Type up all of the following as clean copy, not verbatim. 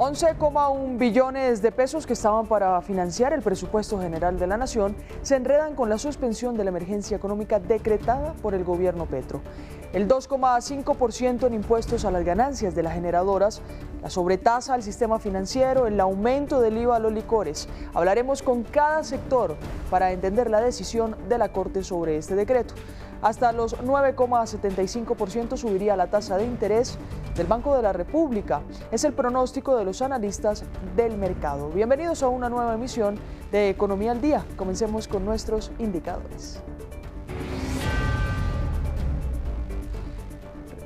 11,1 billones de pesos que estaban para financiar el presupuesto general de la Nación se enredan con la suspensión de la emergencia económica decretada por el gobierno Petro. El 2,5% en impuestos a las ganancias de las generadoras, la sobretasa al sistema financiero, el aumento del IVA a los licores. Hablaremos con cada sector para entender la decisión de la Corte sobre este decreto. Hasta los 9,75% subiría la tasa de interés del Banco de la República. Es el pronóstico de los analistas del mercado. Bienvenidos a una nueva emisión de Economía al Día. Comencemos con nuestros indicadores.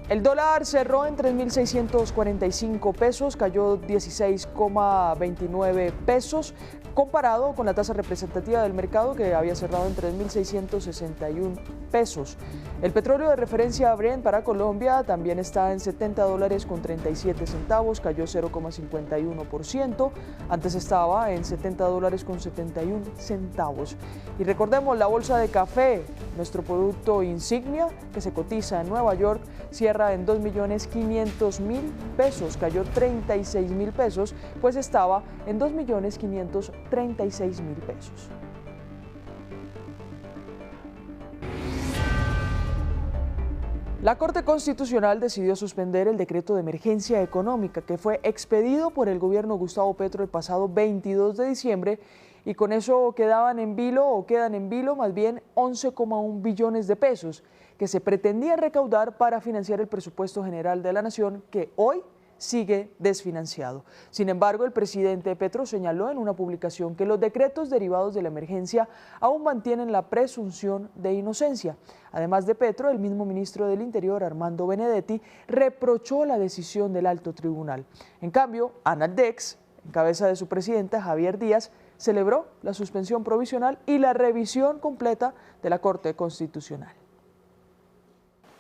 El dólar cerró en 3.645 pesos, cayó 16,29 pesos, comparado con la tasa representativa del mercado que había cerrado en 3.661 pesos. El petróleo de referencia Brent para Colombia también está en $70.37, cayó 0,51%, antes estaba en $70.71. Y recordemos, la bolsa de café, nuestro producto insignia que se cotiza en Nueva York, cierra en 2.500.000 pesos, cayó 36.000 pesos, pues estaba en 2.536.000 pesos. La Corte Constitucional decidió suspender el decreto de emergencia económica que fue expedido por el gobierno Gustavo Petro el pasado 22 de diciembre y con eso quedan en vilo más bien 11,1 billones de pesos que se pretendía recaudar para financiar el presupuesto general de la Nación, que hoy sigue desfinanciado. Sin embargo, el presidente Petro señaló en una publicación que los decretos derivados de la emergencia aún mantienen la presunción de inocencia. Además de Petro, el mismo ministro del Interior, Armando Benedetti, reprochó la decisión del alto tribunal. En cambio, Analdex, en cabeza de su presidenta, Javier Díaz, celebró la suspensión provisional y la revisión completa de la Corte Constitucional.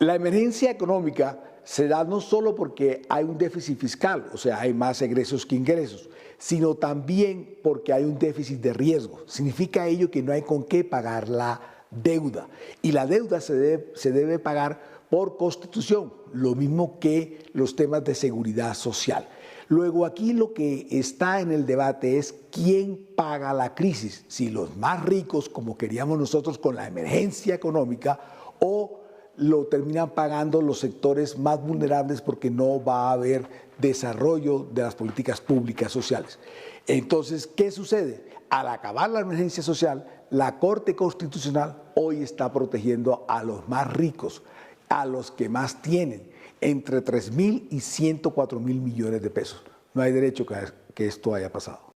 La emergencia económica se da no solo porque hay un déficit fiscal, o sea, hay más egresos que ingresos, sino también porque hay un déficit de riesgo. Significa ello que no hay con qué pagar la deuda. Y la deuda se debe pagar por Constitución, lo mismo que los temas de seguridad social. Luego aquí lo que está en el debate es quién paga la crisis, si los más ricos, como queríamos nosotros con la emergencia económica, o lo terminan pagando los sectores más vulnerables porque no va a haber desarrollo de las políticas públicas sociales. Entonces, ¿qué sucede? Al acabar la emergencia social, la Corte Constitucional hoy está protegiendo a los más ricos, a los que más tienen, entre 3.000 y 104.000 millones de pesos. No hay derecho que esto haya pasado.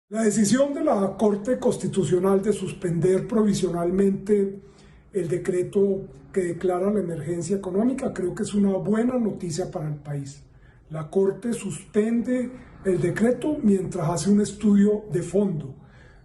La decisión de la Corte Constitucional de suspender provisionalmente el decreto que declara la emergencia económica creo que es una buena noticia para el país. La Corte suspende el decreto mientras hace un estudio de fondo.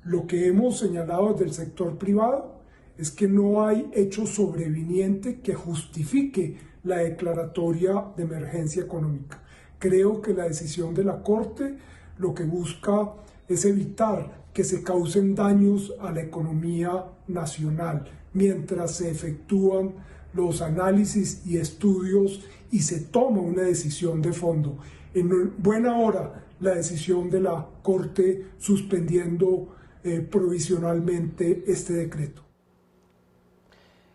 Lo que hemos señalado desde el sector privado es que no hay hecho sobreviniente que justifique la declaratoria de emergencia económica. Creo que la decisión de la Corte lo que busca es evitar que se causen daños a la economía nacional mientras se efectúan los análisis y estudios y se toma una decisión de fondo. En buena hora la decisión de la Corte suspendiendo provisionalmente este decreto.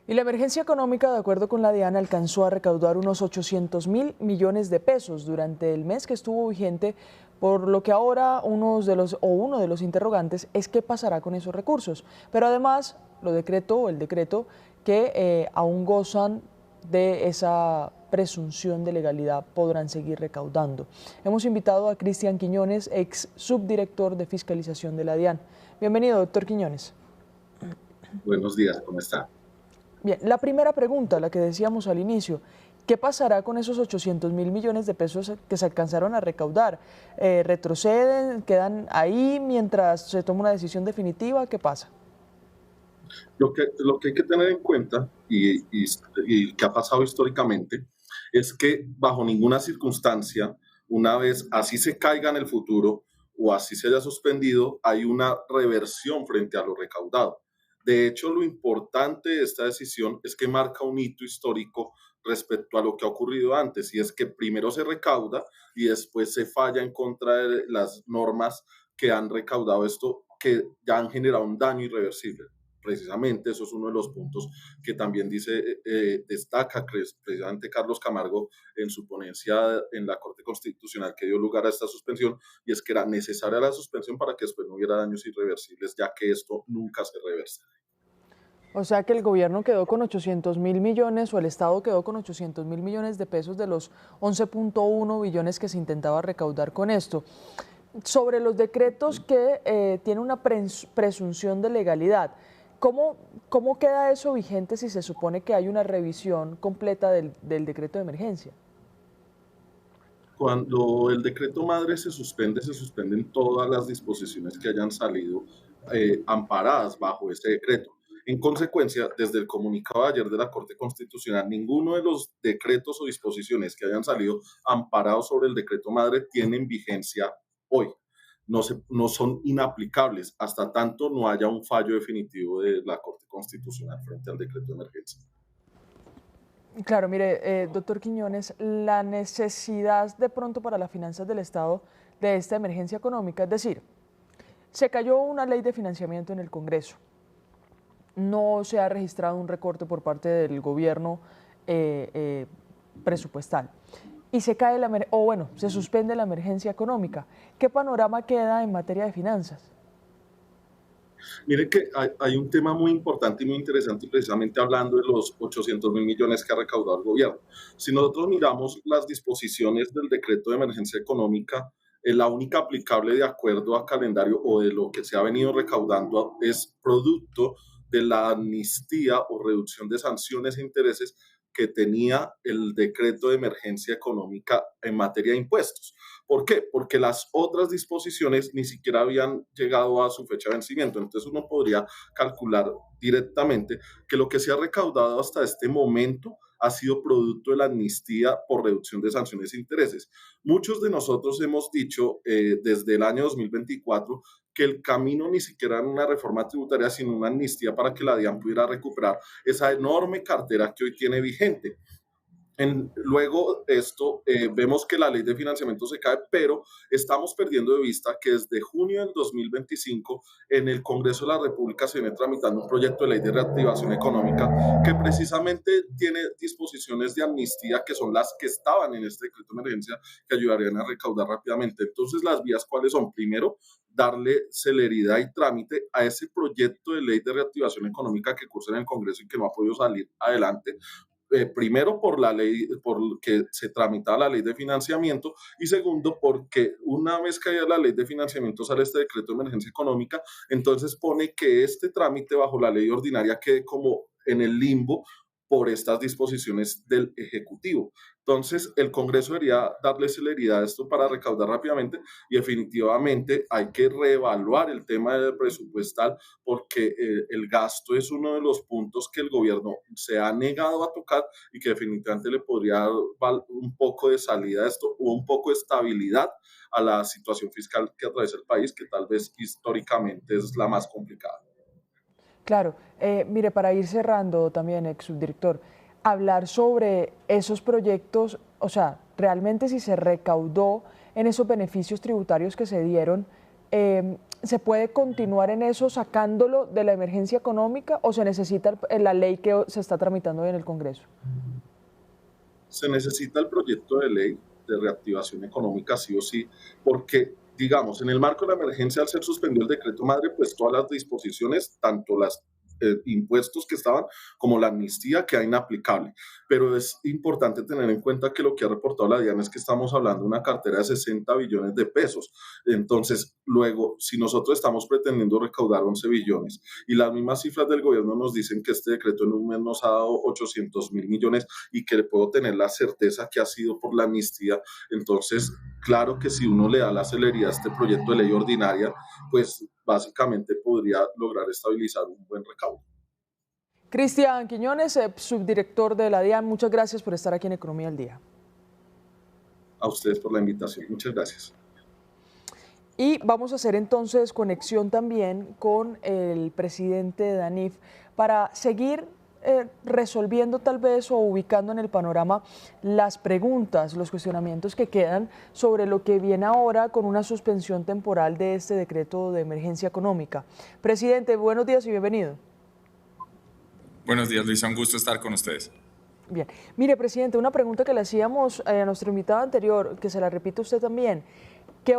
Y la emergencia económica, de acuerdo con la DIAN, alcanzó a recaudar unos 800.000 millones de pesos durante el mes que estuvo vigente, por lo que ahora uno de los interrogantes es qué pasará con esos recursos. Pero además, el decreto que aún gozan de esa presunción de legalidad podrán seguir recaudando. Hemos invitado a Cristian Quiñones, ex subdirector de fiscalización de la DIAN. Bienvenido, doctor Quiñones. Buenos días, ¿cómo está? Bien, la primera pregunta, la que decíamos al inicio, ¿qué pasará con esos 800.000 millones de pesos que se alcanzaron a recaudar? ¿Retroceden? ¿Quedan ahí mientras se toma una decisión definitiva? ¿Qué pasa? Lo que hay que tener en cuenta y que ha pasado históricamente es que bajo ninguna circunstancia, una vez así se caiga en el futuro o así se haya suspendido, hay una reversión frente a lo recaudado. De hecho, lo importante de esta decisión es que marca un hito histórico respecto a lo que ha ocurrido antes, y es que primero se recauda y después se falla en contra de las normas que han recaudado esto, que ya han generado un daño irreversible. Precisamente eso es uno de los puntos que también destaca precisamente Carlos Camargo en su ponencia en la Corte Constitucional que dio lugar a esta suspensión, y es que era necesaria la suspensión para que después no hubiera daños irreversibles, ya que esto nunca se reversa. O sea que el gobierno quedó con 800.000 millones o el Estado quedó con 800.000 millones de pesos de los 11.1 billones que se intentaba recaudar con esto. Sobre los decretos que tienen una presunción de legalidad, ¿cómo queda eso vigente si se supone que hay una revisión completa del decreto de emergencia? Cuando el decreto madre se suspenden todas las disposiciones que hayan salido amparadas bajo ese decreto. En consecuencia, desde el comunicado de ayer de la Corte Constitucional, ninguno de los decretos o disposiciones que hayan salido amparados sobre el decreto madre tienen vigencia hoy. No son inaplicables hasta tanto no haya un fallo definitivo de la Corte Constitucional frente al decreto de emergencia. Claro, mire, doctor Quiñones, la necesidad de pronto para las finanzas del Estado de esta emergencia económica, es decir, se cayó una ley de financiamiento en el Congreso, no se ha registrado un recorte por parte del gobierno presupuestal y se cae se suspende la emergencia económica. ¿Qué panorama queda en materia de finanzas? Miren que hay un tema muy importante y muy interesante, precisamente hablando de los 800.000 millones que ha recaudado el gobierno. Si nosotros miramos las disposiciones del decreto de emergencia económica, la única aplicable de acuerdo a calendario o de lo que se ha venido recaudando es producto de la amnistía o reducción de sanciones e intereses que tenía el decreto de emergencia económica en materia de impuestos. ¿Por qué? Porque las otras disposiciones ni siquiera habían llegado a su fecha de vencimiento. Entonces uno podría calcular directamente que lo que se ha recaudado hasta este momento ha sido producto de la amnistía por reducción de sanciones e intereses. Muchos de nosotros hemos dicho desde el año 2024 que el camino ni siquiera era una reforma tributaria, sino una amnistía para que la DIAN pudiera recuperar esa enorme cartera que hoy tiene vigente. Luego esto, vemos que la ley de financiamiento se cae, pero estamos perdiendo de vista que desde junio del 2025 en el Congreso de la República se viene tramitando un proyecto de ley de reactivación económica que precisamente tiene disposiciones de amnistía que son las que estaban en este decreto de emergencia que ayudarían a recaudar rápidamente. Entonces, las vías, ¿cuáles son? Primero, darle celeridad y trámite a ese proyecto de ley de reactivación económica que cursa en el Congreso y que no ha podido salir adelante. Primero por la ley, por que se tramitaba la ley de financiamiento, y segundo porque una vez que haya la ley de financiamiento sale este decreto de emergencia económica, entonces pone que este trámite bajo la ley ordinaria quede como en el limbo por estas disposiciones del Ejecutivo. Entonces, el Congreso debería darle celeridad a esto para recaudar rápidamente y definitivamente hay que reevaluar el tema del presupuestal porque el gasto es uno de los puntos que el gobierno se ha negado a tocar y que definitivamente le podría dar un poco de salida a esto o un poco de estabilidad a la situación fiscal que atraviesa el país, que tal vez históricamente es la más complicada. Claro, mire, para ir cerrando también, ex subdirector, hablar sobre esos proyectos, o sea, realmente si se recaudó en esos beneficios tributarios que se dieron, ¿se puede continuar en eso sacándolo de la emergencia económica o se necesita la ley que se está tramitando hoy en el Congreso? Se necesita el proyecto de ley de reactivación económica sí o sí, porque digamos, en el marco de la emergencia, al ser suspendido el decreto madre, pues todas las disposiciones, tanto las impuestos que estaban como la amnistía queda inaplicable. Pero es importante tener en cuenta que lo que ha reportado la DIAN es que estamos hablando de una cartera de 60 billones de pesos. Entonces, luego, si nosotros estamos pretendiendo recaudar 11 billones y las mismas cifras del gobierno nos dicen que este decreto en un mes nos ha dado 800.000 millones y que le puedo tener la certeza que ha sido por la amnistía, entonces, claro que si uno le da la celeridad a este proyecto de ley ordinaria, pues básicamente podría lograr estabilizar un buen recaudo. Cristian Quiñones, subdirector de la DIAN, muchas gracias por estar aquí en Economía al Día. A ustedes por la invitación, muchas gracias. Y vamos a hacer entonces conexión también con el presidente de ANIF para seguir resolviendo tal vez o ubicando en el panorama las preguntas, los cuestionamientos que quedan sobre lo que viene ahora con una suspensión temporal de este decreto de emergencia económica. Presidente, buenos días y bienvenido. Buenos días, Luisa, un gusto estar con ustedes. Bien, mire, presidente, una pregunta que le hacíamos a nuestro invitado anterior, que se la repite usted también, que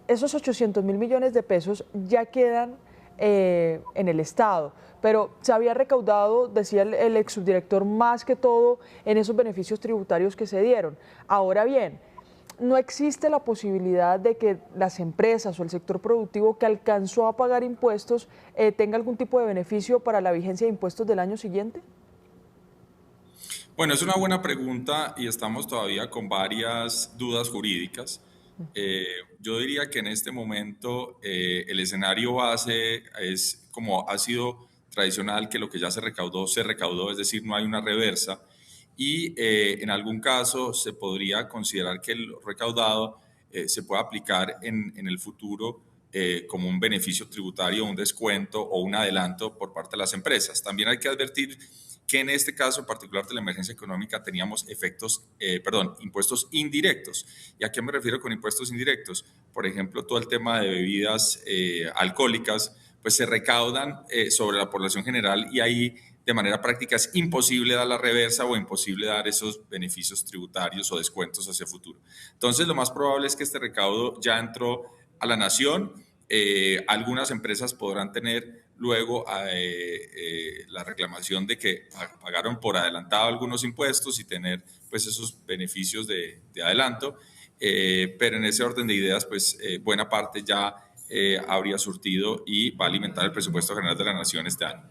esos 800.000 millones de pesos ya quedan en el Estado, pero se había recaudado, decía el ex subdirector, más que todo en esos beneficios tributarios que se dieron. Ahora bien, ¿no existe la posibilidad de que las empresas o el sector productivo que alcanzó a pagar impuestos tenga algún tipo de beneficio para la vigencia de impuestos del año siguiente? Bueno, es una buena pregunta y estamos todavía con varias dudas jurídicas. Yo diría que en este momento el escenario base es como ha sido tradicional, que lo que ya se recaudó, es decir, no hay una reversa y en algún caso se podría considerar que el recaudado se puede aplicar en el futuro como un beneficio tributario, un descuento o un adelanto por parte de las empresas. También hay que advertir que en este caso en particular de la emergencia económica teníamos impuestos indirectos. ¿Y a qué me refiero con impuestos indirectos? Por ejemplo, todo el tema de bebidas alcohólicas, pues se recaudan sobre la población general y ahí de manera práctica es imposible dar la reversa o imposible dar esos beneficios tributarios o descuentos hacia el futuro. Entonces, lo más probable es que este recaudo ya entró a la nación. Algunas empresas podrán tener luego la reclamación de que pagaron por adelantado algunos impuestos y tener pues esos beneficios de adelanto, pero en ese orden de ideas pues buena parte ya habría surtido y va a alimentar el presupuesto general de la nación este año.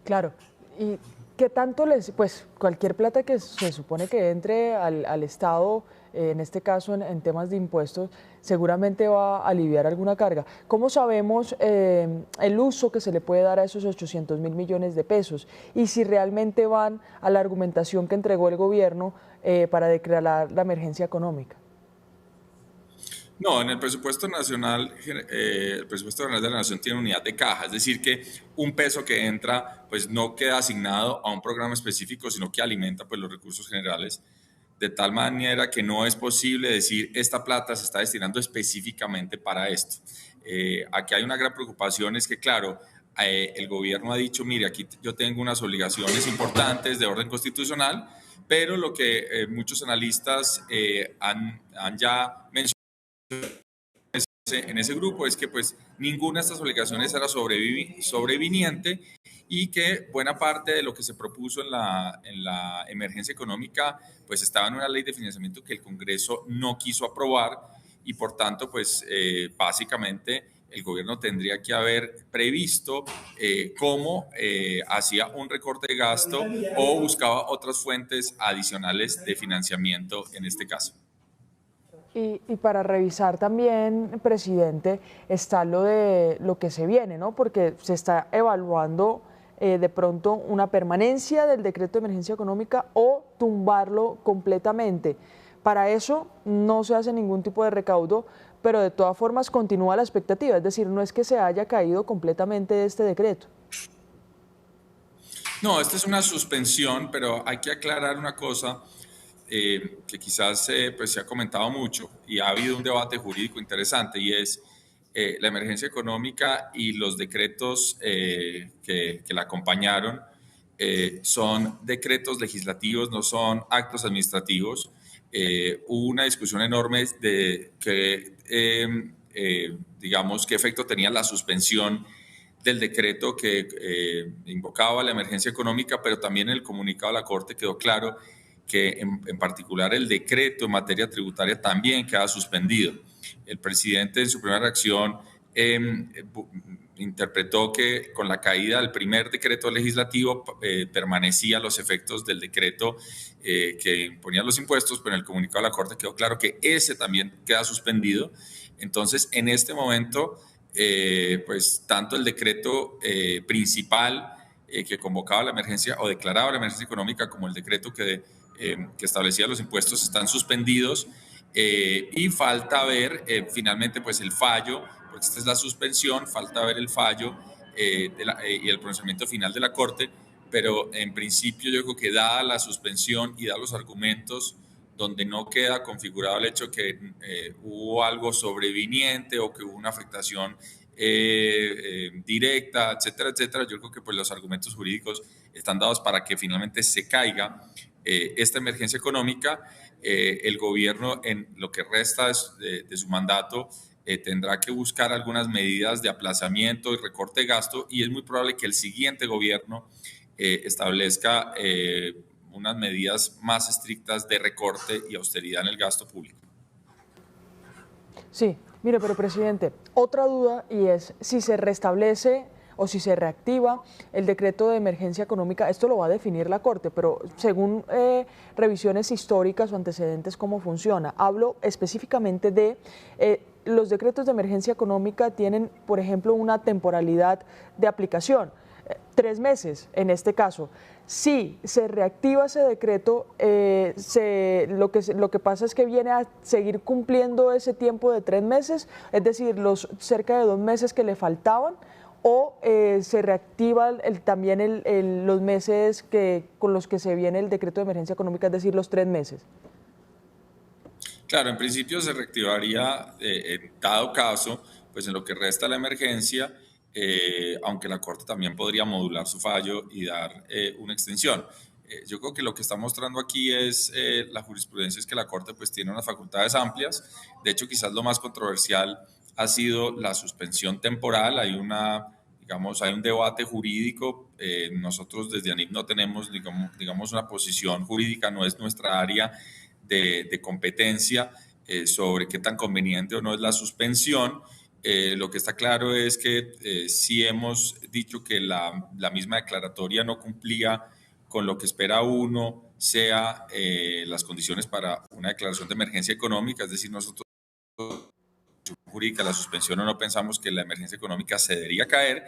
Claro, y ¿qué tanto pues cualquier plata que se supone que entre al Estado, en este caso en temas de impuestos, seguramente va a aliviar alguna carga? ¿Cómo sabemos el uso que se le puede dar a esos 800.000 millones de pesos? Y si realmente van a la argumentación que entregó el gobierno para declarar la emergencia económica. No, en el presupuesto nacional, el presupuesto general de la nación tiene unidad de caja, es decir, que un peso que entra pues no queda asignado a un programa específico, sino que alimenta pues los recursos generales, de tal manera que no es posible decir esta plata se está destinando específicamente para esto. Aquí hay una gran preocupación, es que claro, el gobierno ha dicho, mire, aquí yo tengo unas obligaciones importantes de orden constitucional, pero lo que muchos analistas han ya mencionado en ese grupo es que pues ninguna de estas obligaciones era sobreviniente y que buena parte de lo que se propuso en la emergencia económica pues estaba en una ley de financiamiento que el Congreso no quiso aprobar y por tanto pues básicamente el gobierno tendría que haber previsto cómo hacía un recorte de gasto o buscaba otras fuentes adicionales de financiamiento en este caso. Y para revisar también, presidente, está lo que se viene, ¿no? Porque se está evaluando de pronto una permanencia del decreto de emergencia económica o tumbarlo completamente. Para eso no se hace ningún tipo de recaudo, pero de todas formas continúa la expectativa, es decir, no es que se haya caído completamente este decreto. No, esta es una suspensión, pero hay que aclarar una cosa. Que quizás pues se ha comentado mucho y ha habido un debate jurídico interesante y es la emergencia económica y los decretos que la acompañaron son decretos legislativos, no son actos administrativos. Hubo una discusión enorme de digamos, qué efecto tenía la suspensión del decreto que invocaba la emergencia económica, pero también en el comunicado de la Corte quedó claro que en particular el decreto en materia tributaria también queda suspendido. El presidente en su primera reacción interpretó que con la caída del primer decreto legislativo permanecían los efectos del decreto que imponía los impuestos, pero en el comunicado de la Corte quedó claro que ese también queda suspendido. Entonces, en este momento, pues tanto el decreto principal que convocaba la emergencia o declaraba la emergencia económica como el decreto que establecía los impuesos están suspendidos y falta ver finalmente pues el fallo, porque esta es la suspensión, falta ver el fallo y el pronunciamiento final de la Corte pero en principio yo creo que dada la suspensión y dada los argumentos donde no queda configurado el hecho que hubo algo sobreviniente o que hubo una afectación directa, etcétera, etcétera, yo creo que pues los argumentos jurídicos están dados para que finalmente se caiga esta emergencia económica. El gobierno en lo que resta de su mandato tendrá que buscar algunas medidas de aplazamiento y recorte de gasto, y es muy probable que el siguiente gobierno establezca unas medidas más estrictas de recorte y austeridad en el gasto público. Sí, mire, pero presidente, otra duda, y es si se restablece o si se reactiva el decreto de emergencia económica. Esto lo va a definir la Corte, pero según revisiones históricas o antecedentes, ¿cómo funciona? Hablo específicamente de los decretos de emergencia económica tienen, por ejemplo, una temporalidad de aplicación, 3 meses en este caso. Si se reactiva ese decreto, lo que pasa es que viene a seguir cumpliendo ese tiempo de 3 meses, es decir, los cerca de 2 meses que le faltaban, o se reactiva también los meses con los que se viene el decreto de emergencia económica, es decir, los 3 meses. Claro, en principio se reactivaría en dado caso, pues en lo que resta la emergencia, aunque la Corte también podría modular su fallo y dar una extensión. Yo creo que lo que está mostrando aquí es la jurisprudencia, es que la Corte pues tiene unas facultades amplias. De hecho, quizás lo más controversial ha sido la suspensión temporal. Hay un debate jurídico. Nosotros desde ANIF no tenemos, digamos, una posición jurídica, no es nuestra área de competencia sobre qué tan conveniente o no es la suspensión. Lo que está claro es que sí hemos dicho que la misma declaratoria no cumplía con lo que espera uno, sea las condiciones para una declaración de emergencia económica, es decir, nosotros jurídica la suspensión o no pensamos que la emergencia económica se debería caer.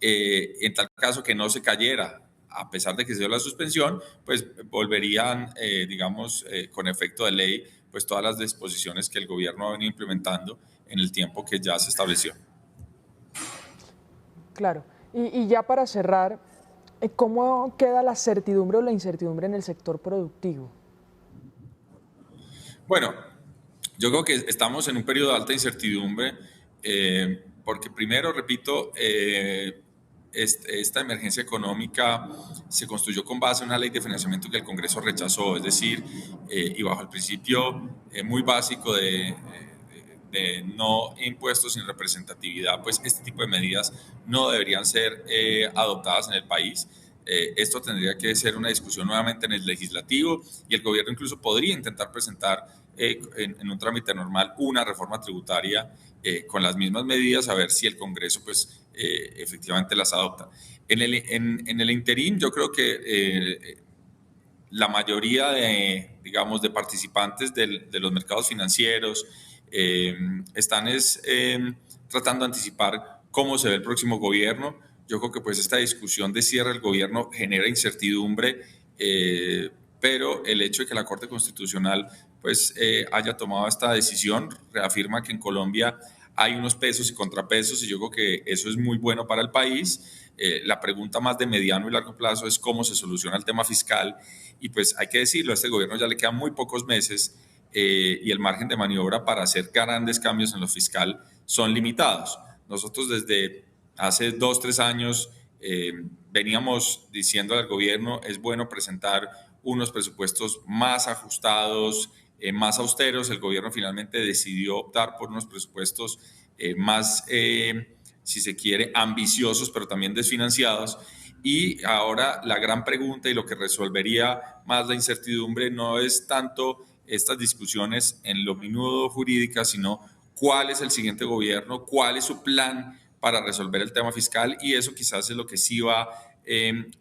En tal caso que no se cayera, a pesar de que se dio la suspensión, pues volverían, con efecto de ley, pues todas las disposiciones que el gobierno ha venido implementando en el tiempo que ya se estableció. Claro. Y ya para cerrar, ¿cómo queda la certidumbre o la incertidumbre en el sector productivo? Bueno, yo creo que estamos en un periodo de alta incertidumbre porque primero, repito, esta emergencia económica se construyó con base en una ley de financiamiento que el Congreso rechazó, es decir, y bajo el principio muy básico de no impuestos sin representatividad, pues este tipo de medidas no deberían ser adoptadas en el país. Esto tendría que ser una discusión nuevamente en el legislativo, y el gobierno incluso podría intentar presentar en un trámite normal una reforma tributaria con las mismas medidas, a ver si el Congreso pues efectivamente las adopta. En el interín, yo creo que la mayoría de participantes de los mercados financieros están tratando de anticipar cómo se ve el próximo gobierno. Yo creo que pues esta discusión de cierre del gobierno genera incertidumbre, pero el hecho de que la Corte Constitucional pues haya tomado esta decisión reafirma que en Colombia hay unos pesos y contrapesos, y yo creo que eso es muy bueno para el país. La pregunta más de mediano y largo plazo es cómo se soluciona el tema fiscal, y pues hay que decirlo, a este gobierno ya le quedan muy pocos meses y el margen de maniobra para hacer grandes cambios en lo fiscal son limitados. Nosotros desde hace 2 o 3 años veníamos diciendo al gobierno es bueno presentar unos presupuestos más ajustados, más austeros. El gobierno finalmente decidió optar por unos presupuestos más, si se quiere, ambiciosos, pero también desfinanciados. Y ahora la gran pregunta y lo que resolvería más la incertidumbre no es tanto estas discusiones en lo minudo jurídicas, sino cuál es el siguiente gobierno, cuál es su plan para resolver el tema fiscal, y eso quizás es lo que sí va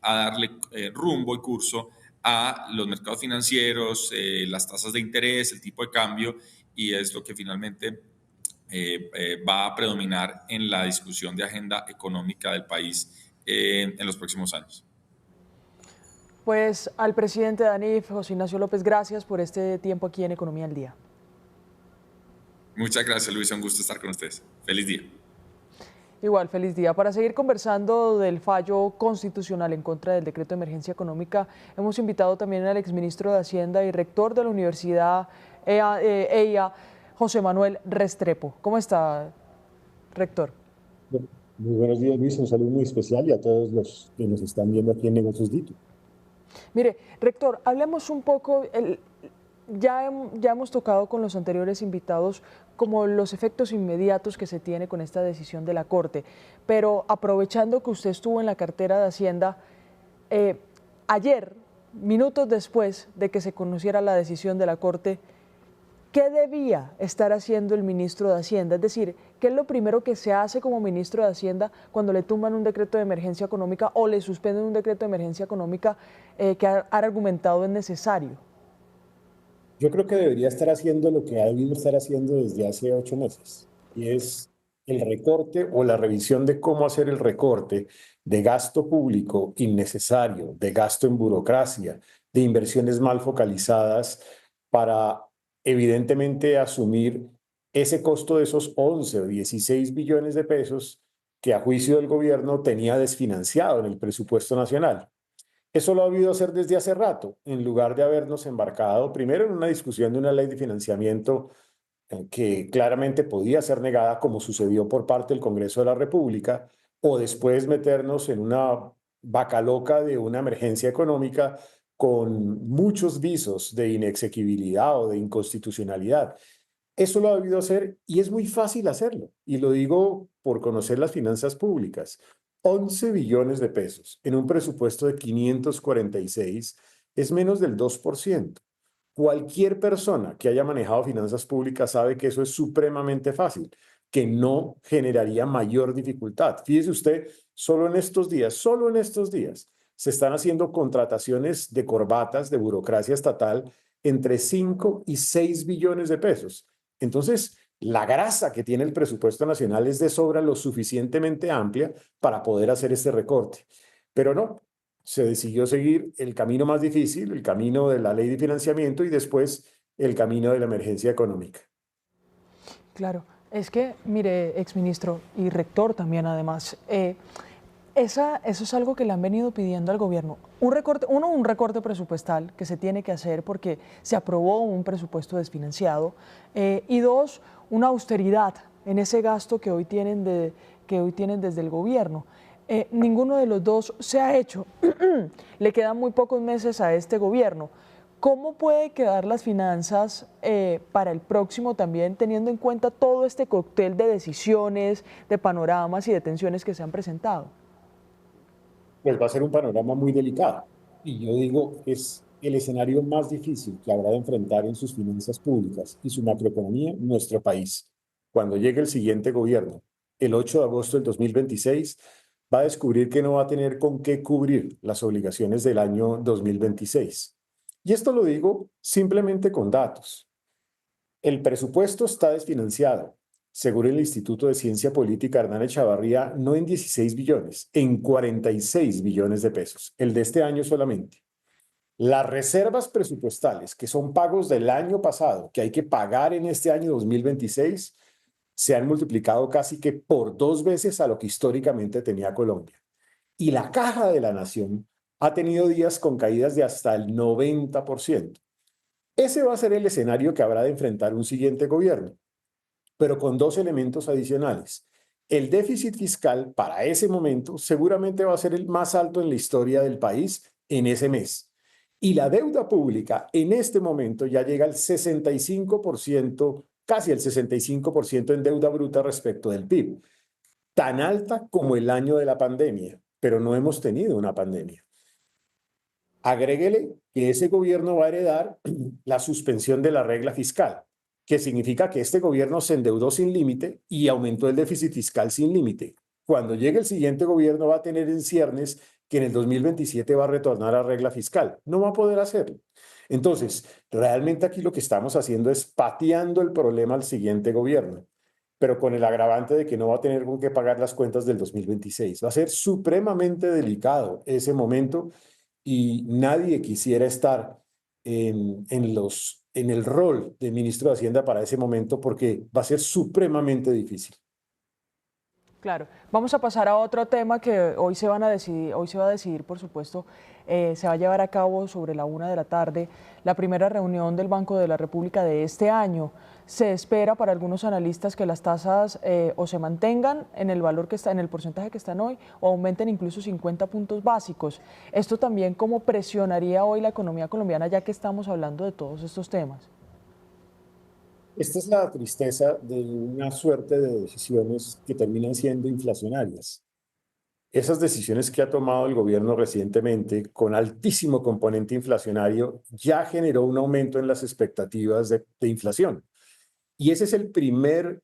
a darle rumbo y curso a los mercados financieros, las tasas de interés, el tipo de cambio, y es lo que finalmente va a predominar en la discusión de agenda económica del país en los próximos años. Pues al presidente de ANIF, José Ignacio López, gracias por este tiempo aquí en Economía al Día. Muchas gracias, Luis, un gusto estar con ustedes. Feliz día. Igual, feliz día. Para seguir conversando del fallo constitucional en contra del decreto de emergencia económica, hemos invitado también al exministro de Hacienda y rector de la Universidad EIA, José Manuel Restrepo. ¿Cómo está, rector? Bueno, muy buenos días, Luis. Un saludo muy especial y a todos los que nos están viendo aquí en Negocios Dito. Mire, rector, hablemos un poco, ya hemos tocado con los anteriores invitados como los efectos inmediatos que se tiene con esta decisión de la Corte, pero aprovechando que usted estuvo en la cartera de Hacienda, ayer, minutos después de que se conociera la decisión de la Corte, ¿qué debía estar haciendo el ministro de Hacienda? Es decir, ¿qué es lo primero que se hace como ministro de Hacienda cuando le tumban un decreto de emergencia económica o le suspenden un decreto de emergencia económica que han argumentado es necesario? Yo creo que debería estar haciendo lo que ha debido estar haciendo desde hace 8 meses, y es el recorte o la revisión de cómo hacer el recorte de gasto público innecesario, de gasto en burocracia, de inversiones mal focalizadas para evidentemente asumir ese costo de esos 11 o 16 billones de pesos que a juicio del gobierno tenía desfinanciado en el presupuesto nacional. Eso lo ha habido hacer desde hace rato, en lugar de habernos embarcado primero en una discusión de una ley de financiamiento que claramente podía ser negada, como sucedió por parte del Congreso de la República, o después meternos en una vaca loca de una emergencia económica con muchos visos de inexequibilidad o de inconstitucionalidad. Eso lo ha debido hacer y es muy fácil hacerlo. Y lo digo por conocer las finanzas públicas. 11 billones de pesos en un presupuesto de 546 es menos del 2%. Cualquier persona que haya manejado finanzas públicas sabe que eso es supremamente fácil, que no generaría mayor dificultad. Fíjese usted, solo en estos días, se están haciendo contrataciones de corbatas de burocracia estatal entre 5 y 6 billones de pesos. Entonces, la grasa que tiene el presupuesto nacional es de sobra lo suficientemente amplia para poder hacer este recorte. Pero no, se decidió seguir el camino más difícil, el camino de la ley de financiamiento y después el camino de la emergencia económica. Claro, es que, mire, exministro y rector también además, eso es algo que le han venido pidiendo al gobierno. Un recorte presupuestal que se tiene que hacer porque se aprobó un presupuesto desfinanciado y dos, una austeridad en ese gasto que hoy tienen desde el gobierno. Ninguno de los dos se ha hecho. Le quedan muy pocos meses a este gobierno. ¿Cómo puede quedar las finanzas para el próximo también, teniendo en cuenta todo este cóctel de decisiones, de panoramas y de tensiones que se han presentado? Pues va a ser un panorama muy delicado. Y yo digo, es el escenario más difícil que habrá de enfrentar en sus finanzas públicas y su macroeconomía nuestro país. Cuando llegue el siguiente gobierno, el 8 de agosto del 2026, va a descubrir que no va a tener con qué cubrir las obligaciones del año 2026. Y esto lo digo simplemente con datos. El presupuesto está desfinanciado, según el Instituto de Ciencia Política Hernán Echavarría, no en 16 billones, en 46 billones de pesos, el de este año solamente. Las reservas presupuestales, que son pagos del año pasado, que hay que pagar en este año 2026, se han multiplicado casi que por 2 veces a lo que históricamente tenía Colombia. Y la Caja de la Nación ha tenido días con caídas de hasta el 90%. Ese va a ser el escenario que habrá de enfrentar un siguiente gobierno, pero con dos elementos adicionales. El déficit fiscal para ese momento seguramente va a ser el más alto en la historia del país en ese mes. Y la deuda pública en este momento ya llega al 65%, casi el 65% en deuda bruta respecto del PIB, tan alta como el año de la pandemia, pero no hemos tenido una pandemia. Agréguele que ese gobierno va a heredar la suspensión de la regla fiscal, que significa que este gobierno se endeudó sin límite y aumentó el déficit fiscal sin límite. Cuando llegue el siguiente gobierno va a tener en ciernes que en el 2027 va a retornar a regla fiscal. No va a poder hacerlo. Entonces, realmente aquí lo que estamos haciendo es pateando el problema al siguiente gobierno, pero con el agravante de que no va a tener con qué pagar las cuentas del 2026. Va a ser supremamente delicado ese momento y nadie quisiera estar en el rol de ministro de Hacienda para ese momento porque va a ser supremamente difícil. Claro, vamos a pasar a otro tema que hoy se va a decidir, por supuesto, se va a llevar a cabo sobre la 1 de la tarde la primera reunión del Banco de la República de este año. Se espera para algunos analistas que las tasas o se mantengan en el valor que está, en el porcentaje que están hoy, o aumenten incluso 50 puntos básicos. Esto también cómo presionaría hoy la economía colombiana, ya que estamos hablando de todos estos temas. Esta es la tristeza de una suerte de decisiones que terminan siendo inflacionarias. Esas decisiones que ha tomado el gobierno recientemente, con altísimo componente inflacionario, ya generó un aumento en las expectativas de inflación. Y ese es el primer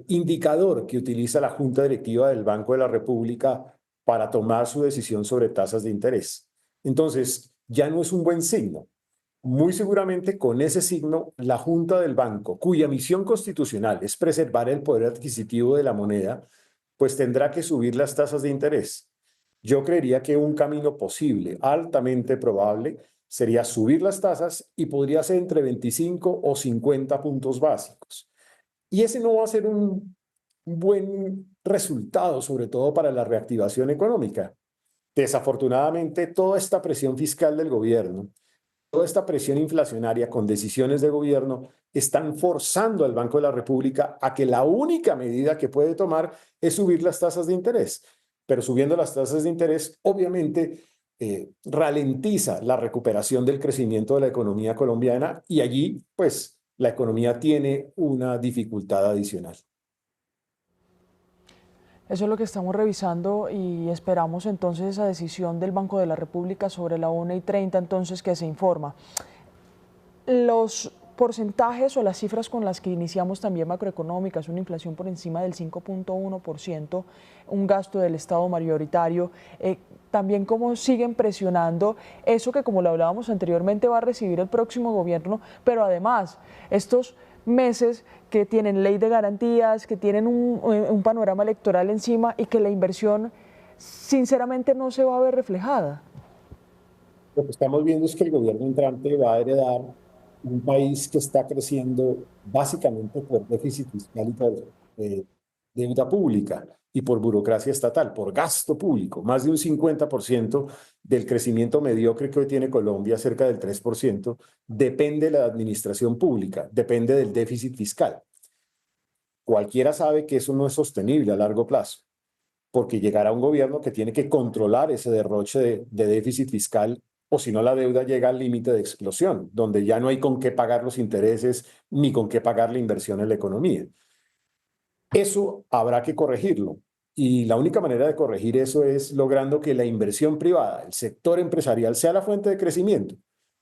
indicador que utiliza la Junta Directiva del Banco de la República para tomar su decisión sobre tasas de interés. Entonces, ya no es un buen signo. Muy seguramente con ese signo, la Junta del Banco, cuya misión constitucional es preservar el poder adquisitivo de la moneda, pues tendrá que subir las tasas de interés. Yo creería que un camino posible, altamente probable, sería subir las tasas y podría ser entre 25 o 50 puntos básicos. Y ese no va a ser un buen resultado, sobre todo para la reactivación económica. Desafortunadamente, toda esta presión fiscal del gobierno, toda esta presión inflacionaria con decisiones de gobierno están forzando al Banco de la República a que la única medida que puede tomar es subir las tasas de interés. Pero subiendo las tasas de interés, obviamente, ralentiza la recuperación del crecimiento de la economía colombiana y allí, pues, la economía tiene una dificultad adicional. Eso es lo que estamos revisando y esperamos entonces esa decisión del Banco de la República sobre la 1:30, entonces, que se informa. Los porcentajes o las cifras con las que iniciamos también macroeconómicas, una inflación por encima del 5.1%, un gasto del Estado mayoritario, también cómo siguen presionando eso que, como lo hablábamos anteriormente, va a recibir el próximo gobierno, pero además estos meses que tienen ley de garantías, que tienen un panorama electoral encima y que la inversión sinceramente no se va a ver reflejada. Lo que estamos viendo es que el gobierno entrante va a heredar un país que está creciendo básicamente por déficit fiscal y por deuda pública y por burocracia estatal, por gasto público. Más de un 50% del crecimiento mediocre que hoy tiene Colombia, cerca del 3%, depende de la administración pública, depende del déficit fiscal. Cualquiera sabe que eso no es sostenible a largo plazo, porque llegará un gobierno que tiene que controlar ese derroche de déficit fiscal, o si no la deuda llega al límite de explosión, donde ya no hay con qué pagar los intereses ni con qué pagar la inversión en la economía. Eso habrá que corregirlo. Y la única manera de corregir eso es logrando que la inversión privada, el sector empresarial, sea la fuente de crecimiento.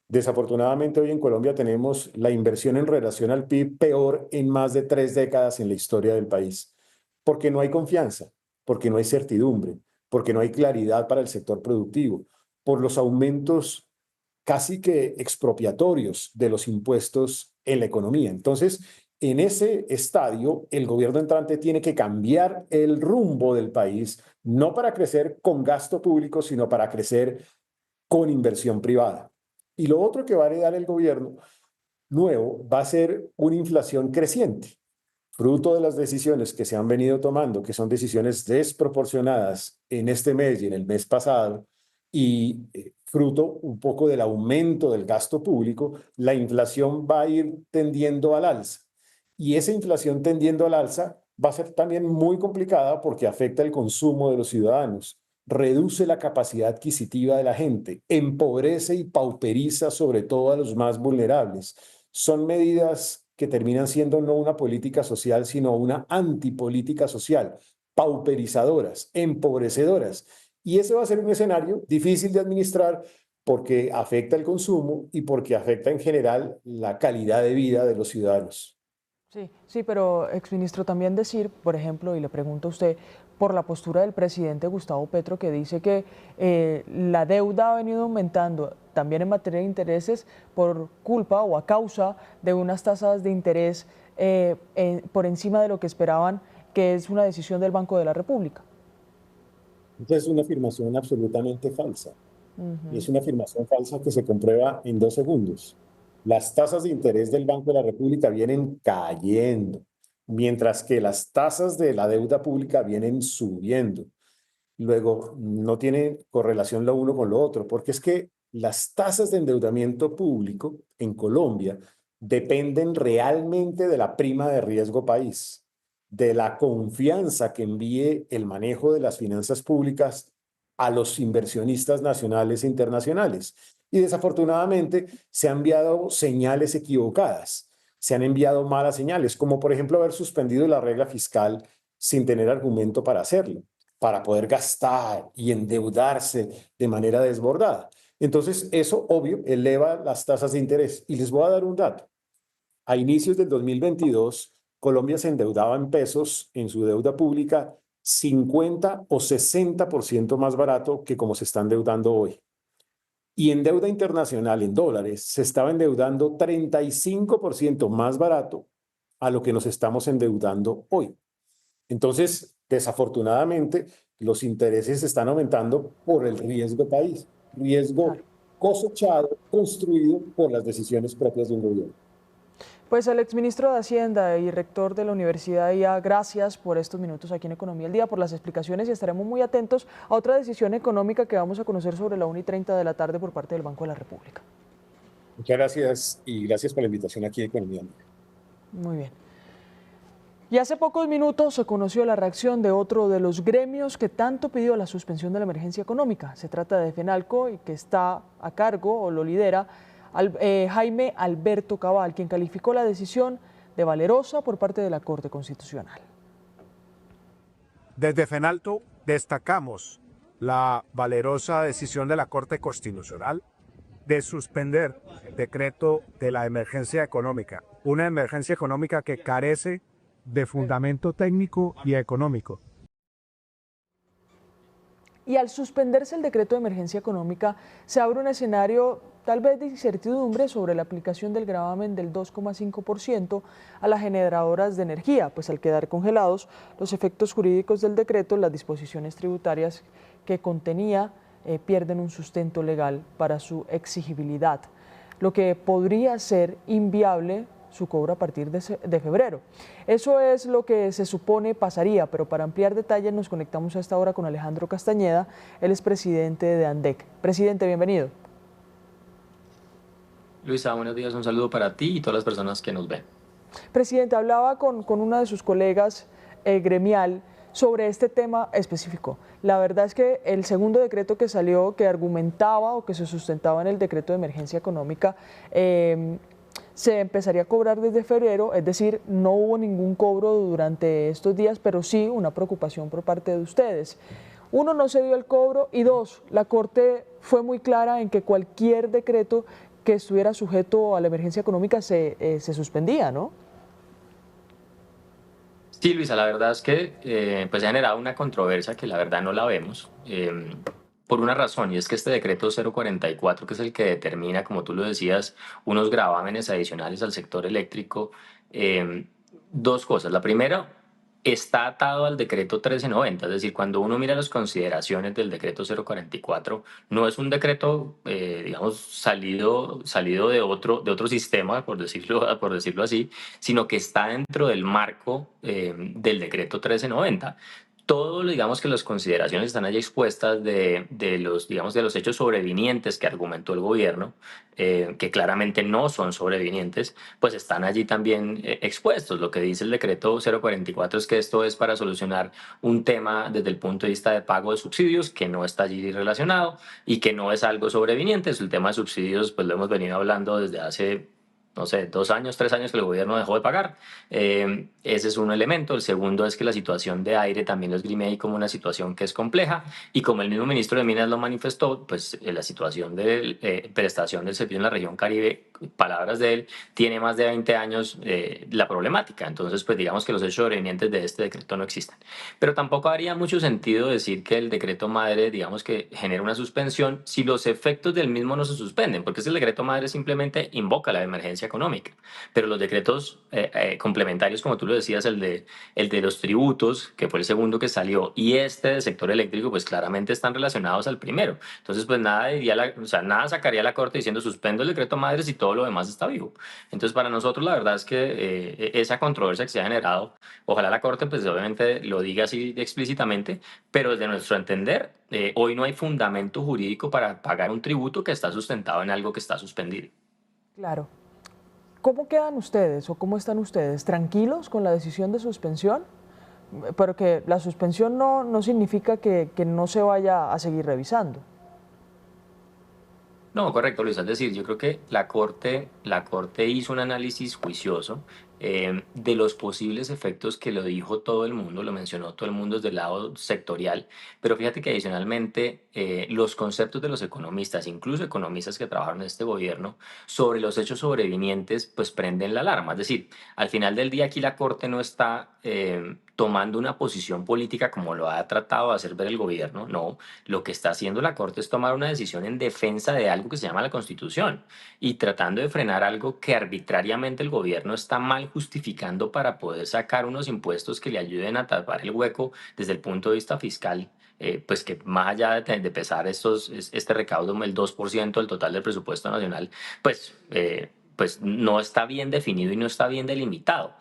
Desafortunadamente, hoy en Colombia tenemos la inversión en relación al PIB peor en más de 3 décadas en la historia del país, porque no hay confianza, porque no hay certidumbre, porque no hay claridad para el sector productivo, por los aumentos casi que expropiatorios de los impuestos en la economía. Entonces, en ese estadio, el gobierno entrante tiene que cambiar el rumbo del país, no para crecer con gasto público, sino para crecer con inversión privada. Y lo otro que va a heredar el gobierno nuevo va a ser una inflación creciente, fruto de las decisiones que se han venido tomando, que son decisiones desproporcionadas en este mes y en el mes pasado, y fruto un poco del aumento del gasto público, la inflación va a ir tendiendo al alza. Y esa inflación tendiendo al alza va a ser también muy complicada porque afecta el consumo de los ciudadanos, reduce la capacidad adquisitiva de la gente, empobrece y pauperiza sobre todo a los más vulnerables. Son medidas que terminan siendo no una política social, sino una antipolítica social, pauperizadoras, empobrecedoras. Y ese va a ser un escenario difícil de administrar porque afecta el consumo y porque afecta en general la calidad de vida de los ciudadanos. Sí, sí, pero exministro, también decir, por ejemplo, y le pregunto a usted, por la postura del presidente Gustavo Petro, que dice que la deuda ha venido aumentando también en materia de intereses por culpa o a causa de unas tasas de interés por encima de lo que esperaban, que es una decisión del Banco de la República. Esa es una afirmación absolutamente falsa. Y es una afirmación falsa que se comprueba en 2 segundos. Las tasas de interés del Banco de la República vienen cayendo. mientras que las tasas de la deuda pública vienen subiendo. Luego, no tiene correlación lo uno con lo otro, porque es que las tasas de endeudamiento público en Colombia dependen realmente de la prima de riesgo país, de la confianza que envíe el manejo de las finanzas públicas a los inversionistas nacionales e internacionales. Y desafortunadamente se han enviado señales equivocadas, se han enviado malas señales, como por ejemplo haber suspendido la regla fiscal sin tener argumento para hacerlo, para poder gastar y endeudarse de manera desbordada. Entonces, eso, obvio, eleva las tasas de interés. Y les voy a dar un dato. A inicios del 2022, Colombia se endeudaba en pesos en su deuda pública 50 o 60% más barato que como se está endeudando hoy. Y en deuda internacional, en dólares, se estaba endeudando 35% más barato a lo que nos estamos endeudando hoy. Entonces, desafortunadamente, los intereses están aumentando por el riesgo país, riesgo cosechado, construido por las decisiones propias de un gobierno. Pues el exministro de Hacienda y rector de la Universidad IA, gracias por estos minutos aquí en Economía al Día, por las explicaciones, y estaremos muy atentos a otra decisión económica que vamos a conocer sobre la 1:30 de la tarde por parte del Banco de la República. Muchas gracias y gracias por la invitación aquí a Economía al Día. Muy bien. Y hace pocos minutos se conoció la reacción de otro de los gremios que tanto pidió la suspensión de la emergencia económica. Se trata de FENALCO, y que está a cargo o lo lidera Jaime Alberto Cabal, quien calificó la decisión de valerosa por parte de la Corte Constitucional. Desde FENALCO destacamos la valerosa decisión de la Corte Constitucional de suspender el decreto de la emergencia económica, una emergencia económica que carece de fundamento técnico y económico. Y al suspenderse el decreto de emergencia económica, se abre un escenario tal vez de incertidumbre sobre la aplicación del gravamen del 2,5% a las generadoras de energía, pues al quedar congelados los efectos jurídicos del decreto, las disposiciones tributarias que contenía pierden un sustento legal para su exigibilidad, lo que podría ser inviable su cobro a partir de febrero. Eso es lo que se supone pasaría, pero para ampliar detalles nos conectamos a esta hora con Alejandro Castañeda, él es presidente de ANDEC. Presidente, bienvenido. Luisa, buenos días, un saludo para ti y todas las personas que nos ven. Presidente, hablaba con una de sus colegas gremial sobre este tema específico. La verdad es que el segundo decreto que salió, que argumentaba o que se sustentaba en el decreto de emergencia económica, se empezaría a cobrar desde febrero, es decir, no hubo ningún cobro durante estos días, pero sí una preocupación por parte de ustedes. Uno, no se dio el cobro, y dos, la Corte fue muy clara en que cualquier decreto que estuviera sujeto a la emergencia económica se suspendía, ¿no? Sí, Luisa, la verdad es que pues se ha generado una controversia que la verdad no la vemos. Por una razón, y es que este decreto 044, que es el que determina, como tú lo decías, unos gravámenes adicionales al sector eléctrico, dos cosas. La primera, está atado al decreto 1390, es decir, cuando uno mira las consideraciones del decreto 044, no es un decreto, digamos, salido de otro sistema, por decirlo así, sino que está dentro del marco del decreto 1390. Todo, digamos que las consideraciones están allí expuestas de los hechos sobrevinientes que argumentó el gobierno, que claramente no son sobrevinientes, pues están allí también expuestos. Lo que dice el decreto 044 es que esto es para solucionar un tema desde el punto de vista de pago de subsidios que no está allí relacionado y que no es algo sobreviniente. El tema de subsidios pues lo hemos venido hablando desde hace, no sé, 2 años, 3 años que el gobierno dejó de pagar. Ese es un elemento. El segundo es que la situación de aire también lo esgrime ahí como una situación que es compleja, y como el mismo ministro de Minas lo manifestó, pues la situación de prestación del servicio en la región Caribe, palabras de él, tiene más de 20 años la problemática. Entonces, pues digamos que los hechos sobrevinientes de este decreto no existen. Pero tampoco haría mucho sentido decir que el decreto madre, digamos que genera una suspensión si los efectos del mismo no se suspenden, porque ese decreto madre simplemente invoca la emergencia económica. Pero los decretos complementarios, como tú lo decías, el de los tributos, que fue el segundo que salió, y este del sector eléctrico, pues claramente están relacionados al primero. Entonces, pues nada, o sea, nada sacaría la Corte diciendo suspendo el decreto madre si todo lo demás está vivo. Entonces, para nosotros la verdad es que esa controversia que se ha generado, ojalá la Corte pues obviamente lo diga así explícitamente, pero desde nuestro entender, hoy no hay fundamento jurídico para pagar un tributo que está sustentado en algo que está suspendido. Claro. ¿Cómo quedan ustedes o cómo están ustedes? ¿Tranquilos con la decisión de suspensión? Pero que la suspensión no significa que no se vaya a seguir revisando. No, correcto, Luis. Es decir, yo creo que la Corte hizo un análisis juicioso de los posibles efectos que lo dijo todo el mundo, lo mencionó todo el mundo desde el lado sectorial, pero fíjate que adicionalmente los conceptos de los economistas, incluso economistas que trabajaron en este gobierno, sobre los hechos sobrevinientes, pues prenden la alarma. Es decir, al final del día aquí la Corte no está tomando una posición política como lo ha tratado de hacer ver el gobierno, no. Lo que está haciendo la Corte es tomar una decisión en defensa de algo que se llama la Constitución y tratando de frenar algo que arbitrariamente el gobierno está mal justificando para poder sacar unos impuestos que le ayuden a tapar el hueco desde el punto de vista fiscal. Pues que más allá de pesar este recaudo, el 2% del total del presupuesto nacional, pues no está bien definido y no está bien delimitado.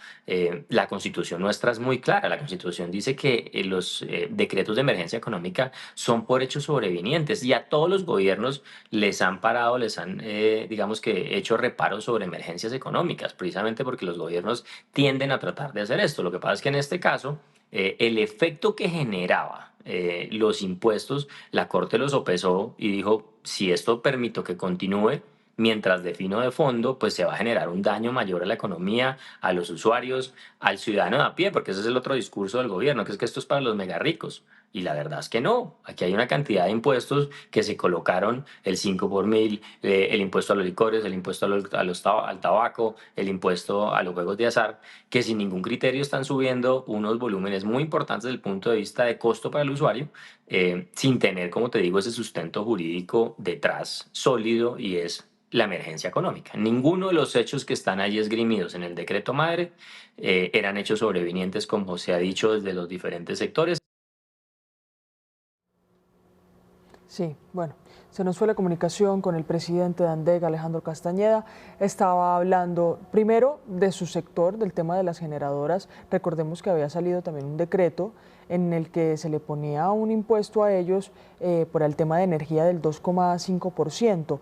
La Constitución nuestra es muy clara. La Constitución dice que los decretos de emergencia económica son por hechos sobrevinientes y a todos los gobiernos les han parado, les han, digamos que, hecho reparos sobre emergencias económicas, precisamente porque los gobiernos tienden a tratar de hacer esto. Lo que pasa es que en este caso, el efecto que generaba los impuestos, la Corte lo sopesó y dijo, si esto permito que continúe, mientras defino de fondo, pues se va a generar un daño mayor a la economía, a los usuarios, al ciudadano de a pie, porque ese es el otro discurso del gobierno, que es que esto es para los mega ricos. Y la verdad es que no. Aquí hay una cantidad de impuestos que se colocaron, el 5 por mil, el impuesto a los licores, el impuesto al tabaco, el impuesto a los juegos de azar, que sin ningún criterio están subiendo unos volúmenes muy importantes desde el punto de vista de costo para el usuario, sin tener, como te digo, ese sustento jurídico detrás sólido y es la emergencia económica. Ninguno de los hechos que están allí esgrimidos en el decreto madre eran hechos sobrevinientes, como se ha dicho desde los diferentes sectores. Sí, bueno, se nos fue la comunicación con el presidente de ANDEC, Alejandro Castañeda. Estaba hablando primero de su sector, del tema de las generadoras. Recordemos que había salido también un decreto en el que se le ponía un impuesto a ellos por el tema de energía del 2,5%.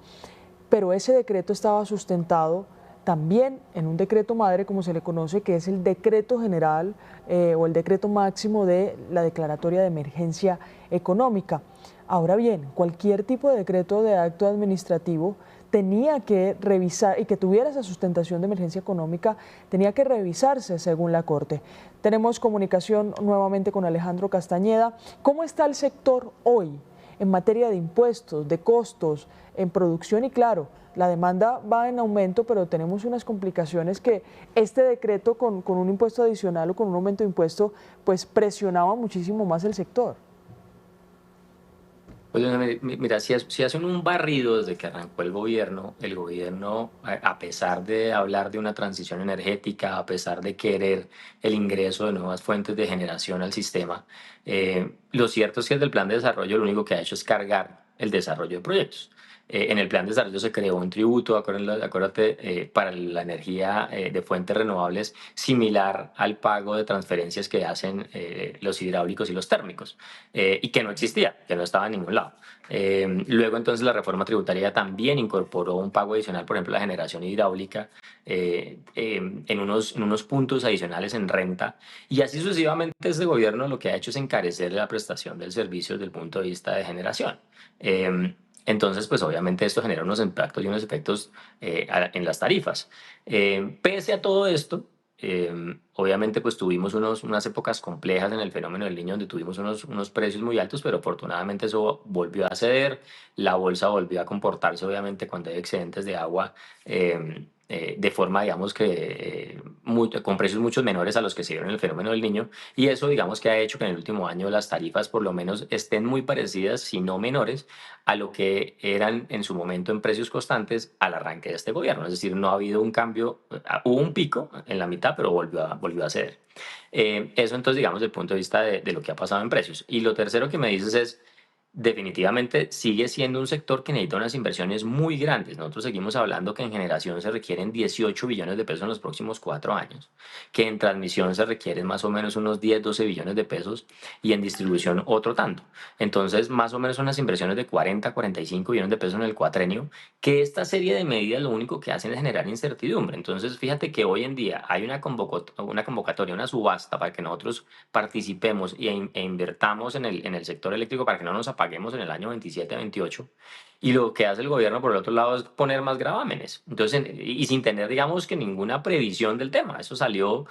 Pero ese decreto estaba sustentado también en un decreto madre, como se le conoce, que es el decreto general o el decreto máximo de la declaratoria de emergencia económica. Ahora bien, cualquier tipo de decreto de acto administrativo tenía que revisar, y que tuviera esa sustentación de emergencia económica, tenía que revisarse según la Corte. Tenemos comunicación nuevamente con Alejandro Castañeda. ¿Cómo está el sector hoy en materia de impuestos, de costos, en producción? Y claro, la demanda va en aumento, pero tenemos unas complicaciones que este decreto con un impuesto adicional o con un aumento de impuesto, pues presionaba muchísimo más el sector. Pues mira, si hacen un barrido desde que arrancó el gobierno, a pesar de hablar de una transición energética, a pesar de querer el ingreso de nuevas fuentes de generación al sistema, lo cierto es que desde el plan de desarrollo lo único que ha hecho es cargar el desarrollo de proyectos. En el plan de desarrollo se creó un tributo, acuérdate, para la energía de fuentes renovables similar al pago de transferencias que hacen los hidráulicos y los térmicos, y que no existía, que no estaba en ningún lado. Luego entonces la reforma tributaria también incorporó un pago adicional, por ejemplo, la generación hidráulica, en unos puntos adicionales en renta, y así sucesivamente este gobierno lo que ha hecho es encarecer la prestación del servicio desde el punto de vista de generación. Entonces, pues obviamente esto genera unos impactos y unos efectos en las tarifas. Pese a todo esto, obviamente pues tuvimos unas épocas complejas en el fenómeno del Niño donde tuvimos unos precios muy altos, pero afortunadamente eso volvió a ceder, la bolsa volvió a comportarse obviamente cuando hay excedentes de agua de forma, digamos que con precios mucho menores a los que se dieron en el fenómeno del Niño, y eso digamos que ha hecho que en el último año las tarifas por lo menos estén muy parecidas, si no menores, a lo que eran en su momento en precios constantes al arranque de este gobierno. Es decir, no ha habido un cambio, hubo un pico en la mitad, pero volvió a ceder. Eso entonces digamos desde el punto de vista de lo que ha pasado en precios. Y lo tercero que me dices es, definitivamente sigue siendo un sector que necesita unas inversiones muy grandes. Nosotros seguimos hablando que en generación se requieren 18 billones de pesos en los próximos 4 años, que en transmisión se requieren más o menos unos 10, 12 billones de pesos y en distribución otro tanto. Entonces, más o menos son unas inversiones de 40, 45 billones de pesos en el cuatrenio, que esta serie de medidas lo único que hacen es generar incertidumbre. Entonces, fíjate que hoy en día hay una convocatoria, una subasta para que nosotros participemos e invertamos en el sector eléctrico para que no nos apaguemos en el año 27-28, y lo que hace el gobierno por el otro lado es poner más gravámenes. Entonces, y sin tener, digamos, que ninguna previsión del tema. Eso salió,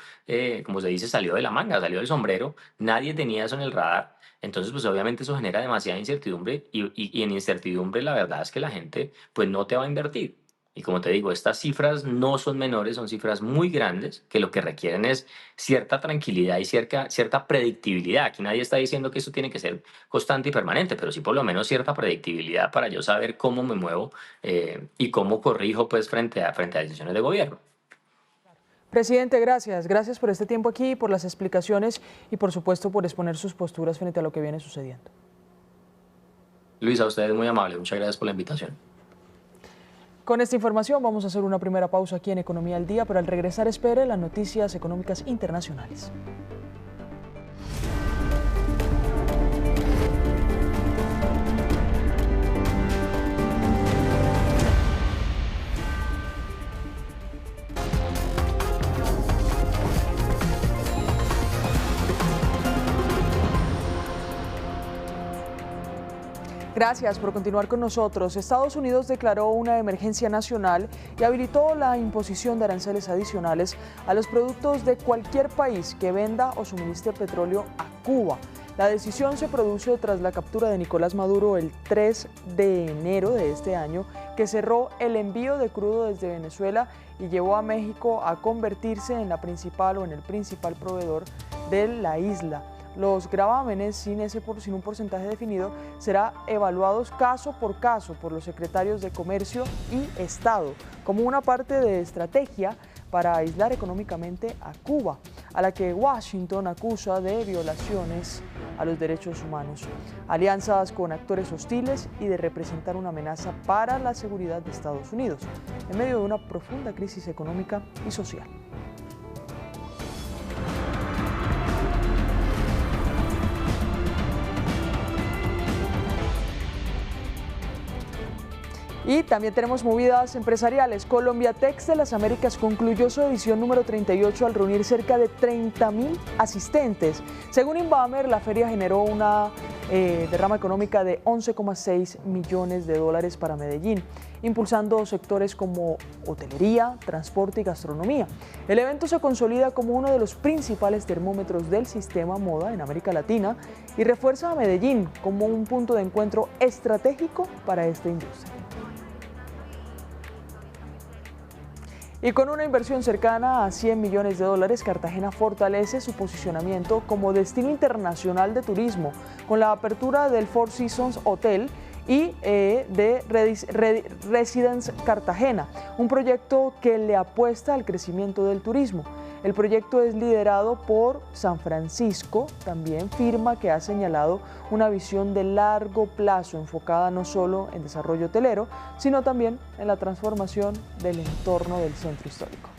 como se dice, salió de la manga, salió del sombrero, nadie tenía eso en el radar. Entonces, pues obviamente eso genera demasiada incertidumbre y en incertidumbre la verdad es que la gente pues no te va a invertir. Y como te digo, estas cifras no son menores, son cifras muy grandes que lo que requieren es cierta tranquilidad y cierta predictibilidad. Aquí nadie está diciendo que esto tiene que ser constante y permanente, pero sí por lo menos cierta predictibilidad para yo saber cómo me muevo y cómo corrijo pues frente a decisiones de gobierno. Presidente, gracias. Gracias por este tiempo aquí, por las explicaciones y por supuesto por exponer sus posturas frente a lo que viene sucediendo. Luis, a ustedes muy amable. Muchas gracias por la invitación. Con esta información vamos a hacer una primera pausa aquí en Economía al Día, pero al regresar espere las noticias económicas internacionales. Gracias por continuar con nosotros. Estados Unidos declaró una emergencia nacional y habilitó la imposición de aranceles adicionales a los productos de cualquier país que venda o suministre petróleo a Cuba. La decisión se produce tras la captura de Nicolás Maduro el 3 de enero de este año, que cerró el envío de crudo desde Venezuela y llevó a México a convertirse en el principal proveedor de la isla. Los gravámenes sin un porcentaje definido serán evaluados caso por caso por los secretarios de Comercio y Estado como una parte de estrategia para aislar económicamente a Cuba, a la que Washington acusa de violaciones a los derechos humanos, alianzas con actores hostiles y de representar una amenaza para la seguridad de Estados Unidos, en medio de una profunda crisis económica y social. Y también tenemos movidas empresariales. Colombiatex de las Américas concluyó su edición número 38 al reunir cerca de 30.000 asistentes. Según Inbamer, la feria generó una derrama económica de 11,6 millones de dólares para Medellín, impulsando sectores como hotelería, transporte y gastronomía. El evento se consolida como uno de los principales termómetros del sistema moda en América Latina y refuerza a Medellín como un punto de encuentro estratégico para esta industria. Y con una inversión cercana a 100 millones de dólares, Cartagena fortalece su posicionamiento como destino internacional de turismo, con la apertura del Four Seasons Hotel y de Residence Cartagena, un proyecto que le apuesta al crecimiento del turismo. El proyecto es liderado por San Francisco, también firma que ha señalado una visión de largo plazo enfocada no solo en desarrollo hotelero, sino también en la transformación del entorno del centro histórico.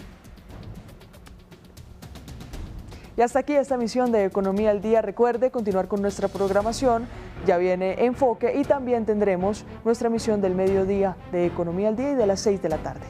Y hasta aquí esta emisión de Economía al Día. Recuerde continuar con nuestra programación. Ya viene Enfoque y también tendremos nuestra emisión del mediodía de Economía al Día y de las 6 de la tarde.